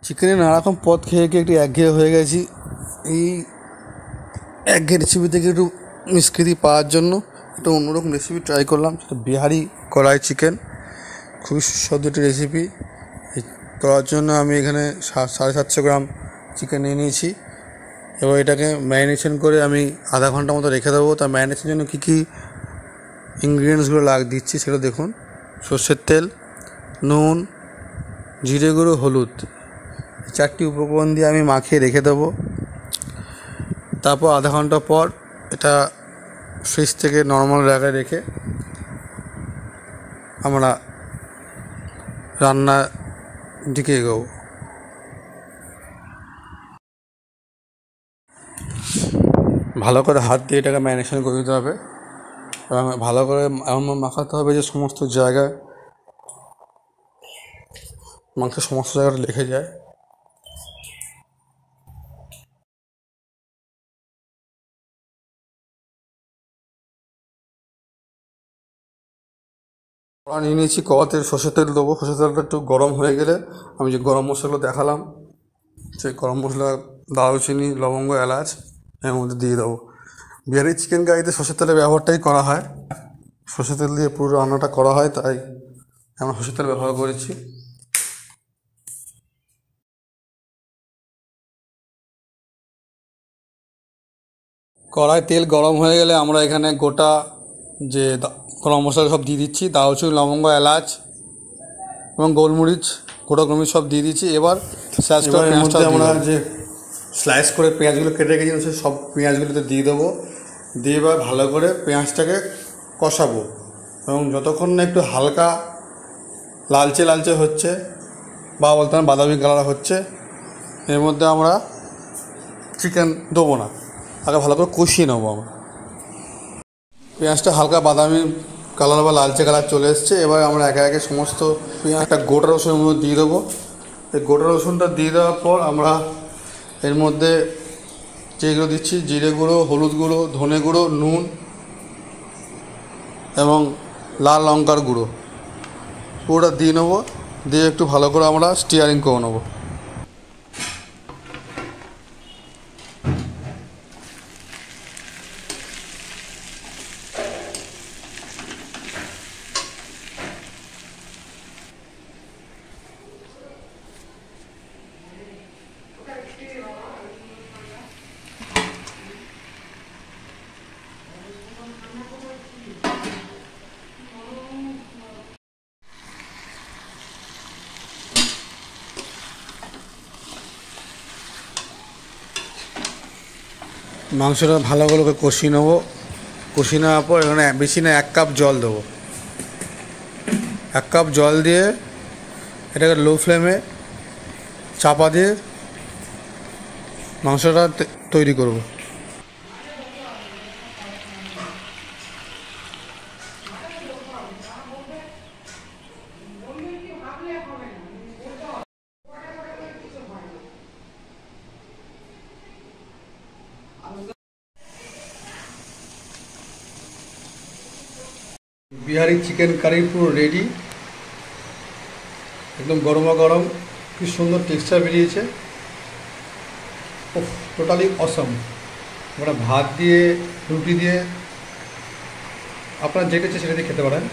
চিকেনের নানারকম পদ খেয়ে খেয়ে একটু একঘেয়ে হয়ে গেছি। এই একঘেয়ে রেসিপি থেকে একটু নিষ্কৃতি পাওয়ার জন্য একটা অন্যরকম রেসিপি ট্রাই করলাম, সেটা বিহারি কড়াই চিকেন। খুবই সুস্বাদু একটি রেসিপি। করার জন্য আমি এখানে 750 গ্রাম চিকেন নিয়ে নিয়েছি। এবার এটাকে ম্যারিনেশন করে আমি আধা ঘন্টা মতো রেখে দেবো। তার ম্যারিনেশনের জন্য কী কী ইনগ্রিডিয়েন্টসগুলো দিচ্ছি সেটা দেখুন। সর্ষের তেল, নুন, জিরে গুঁড়ো, হলুদ, 4টি উপকরণ দিয়ে আমি মাখিয়ে রেখে দেবো। তারপর আধা ঘন্টা পর এটা ফ্রিজ থেকে নর্মাল জায়গায় রেখে আমরা রান্নার দিকে এগোবো। ভালো করে হাত দিয়ে এটাকে ম্যারিনেশন করে দিতে হবে এবং ভালো করে এমন মাখাতে হবে যে সমস্ত জায়গায় মাংসের সমস্ত জায়গাটা লেগে যায়। কড়া নিয়ে নিয়েছি, কড়াতে সর্ষের তেল দেবো। সর্ষের তেলটা একটু গরম হয়ে গেলে আমি যে গরম মশলা দেখালাম, সেই গরম মশলা, দারুচিনি, লবঙ্গ, এলাচ এর মধ্যে দিয়ে দেবো। বিহারি চিকেন কারিতে সর্ষের তেলের ব্যবহারটাই করা হয়। সর্ষের তেল দিয়ে পুরো রান্নাটা করা হয়, তাই আমরা সর্ষের তেল ব্যবহার করেছি। কড়াই তেল গরম হয়ে গেলে আমরা এখানে গোটা যে গরম মশলা সব দিয়ে দিচ্ছি। দারুচিনি, লবঙ্গ, এলাচ এবং গোলমরিচ, গোটা গোলমরিচ সব দিয়ে দিচ্ছি। এবার আমরা যে স্লাইস করে পেঁয়াজগুলো কেটে রেখেছি সেই সব পেঁয়াজগুলোতে দিয়ে দেবো। দিয়ে এবার ভালো করে পেঁয়াজটাকে কষাবো এবং যতক্ষণ না একটু হালকা লালচে লালচে হচ্ছে বা বলতে বাদামি কালার হচ্ছে, এর মধ্যে আমরা চিকেন দেবো না, আগে ভালো করে কষিয়ে নেবো আমরা। পেঁয়াজটা হালকা বাদামি কালার বা লালচে কালার চলে এসছে। এবার আমরা একে একে সমস্ত পেঁয়াজ, একটা গোটা রসুনের মধ্যে দিয়ে দেবো। এই গোটা রসুনটা দিয়ে দেওয়ার পর আমরা এর মধ্যে যেগুলো দিচ্ছি, জিরে গুঁড়ো, হলুদ গুঁড়ো, ধনে গুঁড়ো, নুন এবং লাল লঙ্কার গুঁড়ো পুরোটা দিয়ে নেবো। দিয়ে একটু ভালো করে আমরা স্টিয়ারিং করে নেবো। মাংসটা ভালো করে কষিয়ে নেবো। কষিয়ে নেওয়ার পর এখানে বেশি না 1 কাপ জল দেবো। 1 কাপ জল দিয়ে এটাকে লো ফ্লেমে চাপা দিয়ে মাংসটা তৈরি করব। বিহারি চিকেন কারি পুরো রেডি, একদম গরমা গরম, কি সুন্দর টেক্সচার বেরিয়েছে। টোটালি অসম। আমরা ভাত দিয়ে, রুটি দিয়ে, আপনারা যেটা ইচ্ছে সেটা দিয়ে খেতে পারেন।